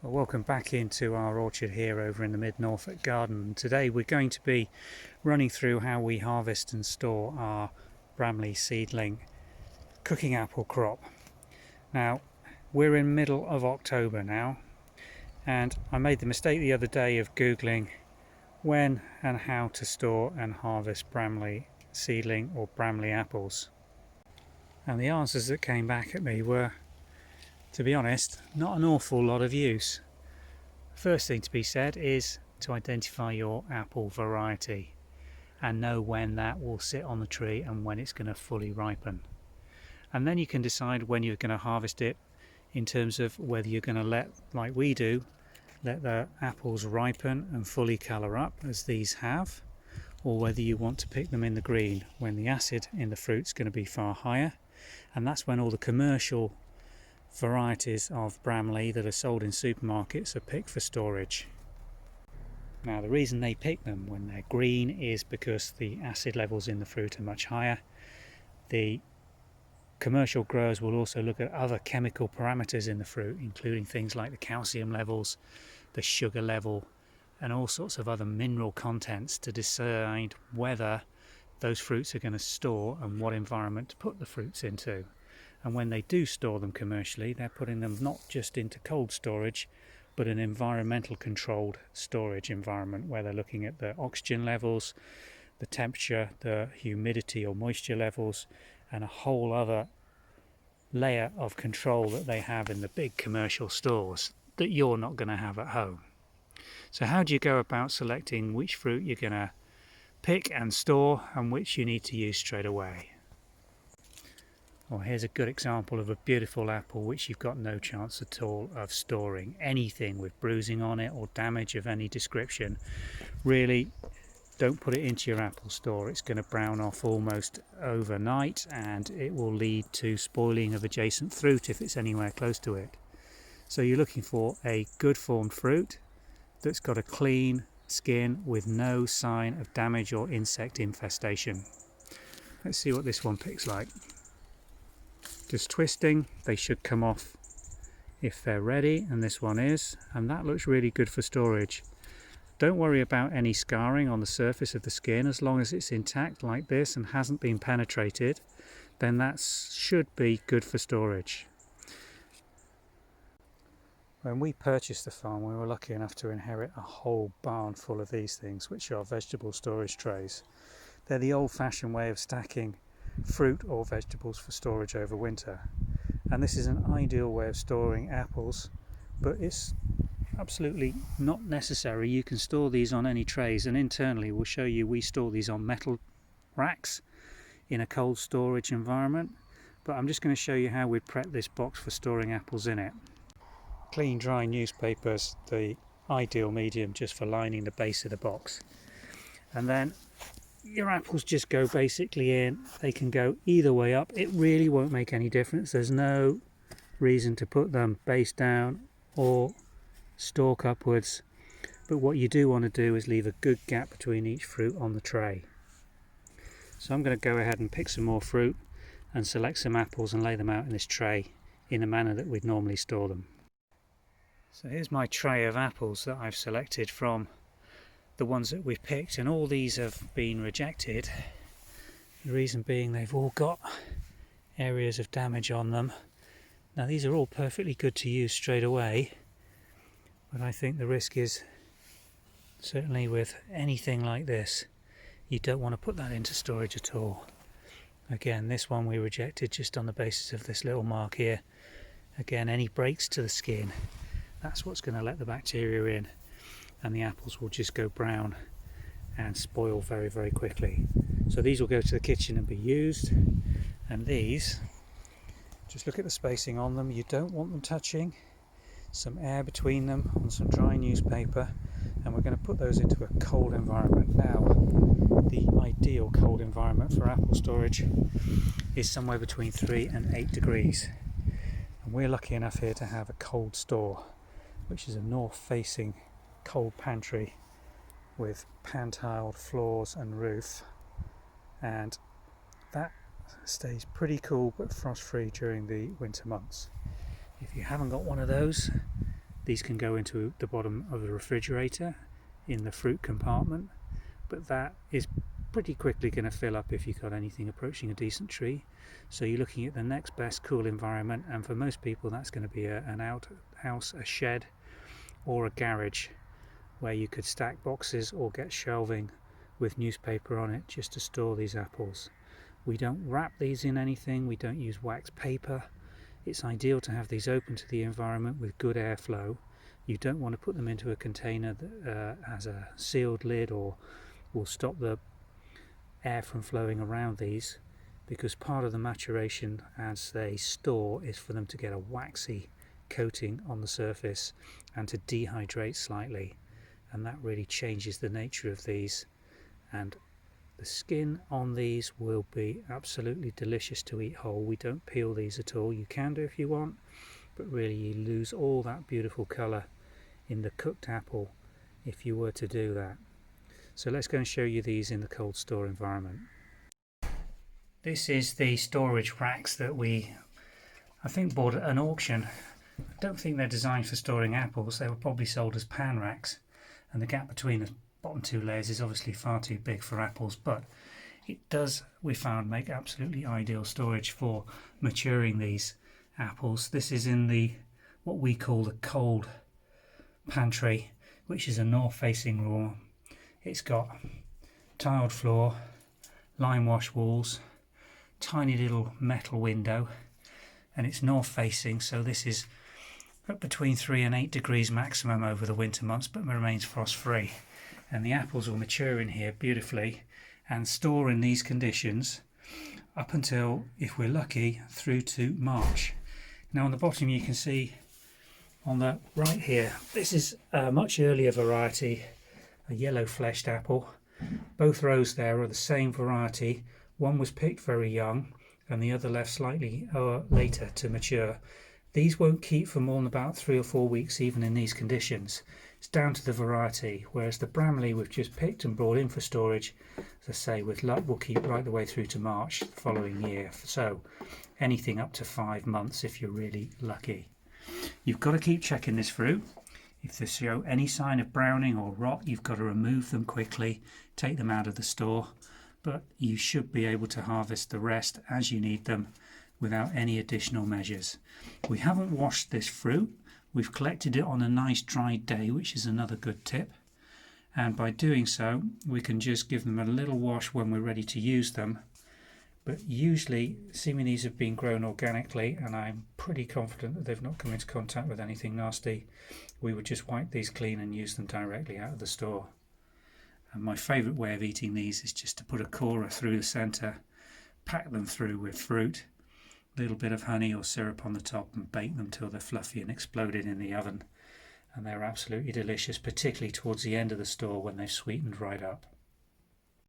Well, welcome back into our orchard here over in the mid-Norfolk garden. Today we're going to be running through how we harvest and store our Bramley seedling cooking apple crop. Now we're in middle of October now, and I made the mistake the other day of googling when and how to store and harvest Bramley seedling or Bramley apples, and the answers that came back at me were, to be honest, not an awful lot of use. First thing to be said is to identify your apple variety and know when that will sit on the tree and when it's going to fully ripen. And then you can decide when you're going to harvest it in terms of whether you're going to let, like we do, let the apples ripen and fully colour up as these have, or whether you want to pick them in the green when the acid in the fruit's going to be far higher, and that's when all the commercial varieties of Bramley that are sold in supermarkets are picked for storage. Now the reason they pick them when they're green is because the acid levels in the fruit are much higher. The commercial growers will also look at other chemical parameters in the fruit, including things like the calcium levels, the sugar level, and all sorts of other mineral contents to decide whether those fruits are going to store and what environment to put the fruits into. And when they do store them commercially, they're putting them not just into cold storage, but an environmental controlled storage environment where they're looking at the oxygen levels, the temperature, the humidity or moisture levels, and a whole other layer of control that they have in the big commercial stores that you're not going to have at home. So how do you go about selecting which fruit you're going to pick and store and which you need to use straight away? Well, here's a good example of a beautiful apple which you've got no chance at all of storing. Anything with bruising on it or damage of any description, really don't put it into your apple store. It's going to brown off almost overnight and it will lead to spoiling of adjacent fruit if it's anywhere close to it. So you're looking for a good formed fruit that's got a clean skin with no sign of damage or insect infestation. Let's see what this one picks like. Just twisting, they should come off if they're ready, and this one is, and that looks really good for storage. Don't worry about any scarring on the surface of the skin. As long as it's intact like this and hasn't been penetrated, then that should be good for storage. When we purchased the farm, we were lucky enough to inherit a whole barn full of these things, which are vegetable storage trays. They're the old-fashioned way of stacking fruit or vegetables for storage over winter, and this is an ideal way of storing apples, but it's absolutely not necessary. You can store these on any trays, and internally we'll show you we store these on metal racks in a cold storage environment, but I'm just going to show you how we prep this box for storing apples in it. Clean dry newspaper's the ideal medium just for lining the base of the box, and then your apples just go basically in. They can go either way up. It really won't make any difference. There's no reason to put them base down or stalk upwards, but what you do want to do is leave a good gap between each fruit on the tray. So I'm going to go ahead and pick some more fruit and select some apples and lay them out in this tray in the manner that we'd normally store them. So here's my tray of apples that I've selected from the ones that we've picked, and all these have been rejected. The reason being they've all got areas of damage on them. Now these are all perfectly good to use straight away, but I think the risk is, certainly with anything like this, you don't want to put that into storage at all. Again, this one we rejected just on the basis of this little mark here. Again, any breaks to the skin, that's what's going to let the bacteria in, and the apples will just go brown and spoil very, very quickly. So these will go to the kitchen and be used, and these, just look at the spacing on them. You don't want them touching. Some air between them on some dry newspaper, and we're going to put those into a cold environment. Now the ideal cold environment for apple storage is somewhere between 3 and 8 degrees, and we're lucky enough here to have a cold store, which is a north facing cold pantry with pan-tiled floors and roof, and that stays pretty cool but frost free during the winter months. If you haven't got one of those, These can go into the bottom of the refrigerator in the fruit compartment, but that is pretty quickly going to fill up if you've got anything approaching a decent tree. So you're looking at the next best cool environment, and for most people that's going to be an outhouse, a shed, or a garage where you could stack boxes or get shelving with newspaper on it just to store these apples. We don't wrap these in anything, we don't use wax paper. It's ideal to have these open to the environment with good airflow. You don't want to put them into a container that has a sealed lid or will stop the air from flowing around these, because part of the maturation as they store is for them to get a waxy coating on the surface and to dehydrate slightly, and that really changes the nature of these. And the skin on these will be absolutely delicious to eat whole. We don't peel these at all. You can do if you want, but really you lose all that beautiful colour in the cooked apple if you were to do that. So let's go and show you these in the cold store environment. This is the storage racks that I think bought at an auction. I don't think they're designed for storing apples. They were probably sold as pan racks, and the gap between the bottom two layers is obviously far too big for apples, but it does, we found, make absolutely ideal storage for maturing these apples. This is in what we call the cold pantry, which is a north facing room. It's got tiled floor, lime wash walls, tiny little metal window, and it's north facing, so this is between 3 and 8 degrees maximum over the winter months, but remains frost free. And the apples will mature in here beautifully and store in these conditions up until, if we're lucky, through to March. Now on the bottom you can see on the right here, this is a much earlier variety, a yellow fleshed apple. Both rows there are the same variety. One was picked very young and the other left slightly later to mature. These won't keep for more than about 3 or 4 weeks even in these conditions. It's down to the variety, whereas the Bramley we've just picked and brought in for storage, as I say, with luck will keep right the way through to March the following year. So anything up to 5 months if you're really lucky. You've got to keep checking this fruit. If they show any sign of browning or rot, you've got to remove them quickly, take them out of the store, but you should be able to harvest the rest as you need them without any additional measures. We haven't washed this fruit. We've collected it on a nice dry day, which is another good tip. And by doing so, we can just give them a little wash when we're ready to use them. But usually, assuming these have been grown organically, and I'm pretty confident that they've not come into contact with anything nasty, we would just wipe these clean and use them directly out of the store. And my favourite way of eating these is just to put a corer through the centre, pack them through with fruit, a little bit of honey or syrup on the top, and bake them till they're fluffy and exploded in the oven. And they're absolutely delicious, particularly towards the end of the store when they've sweetened right up.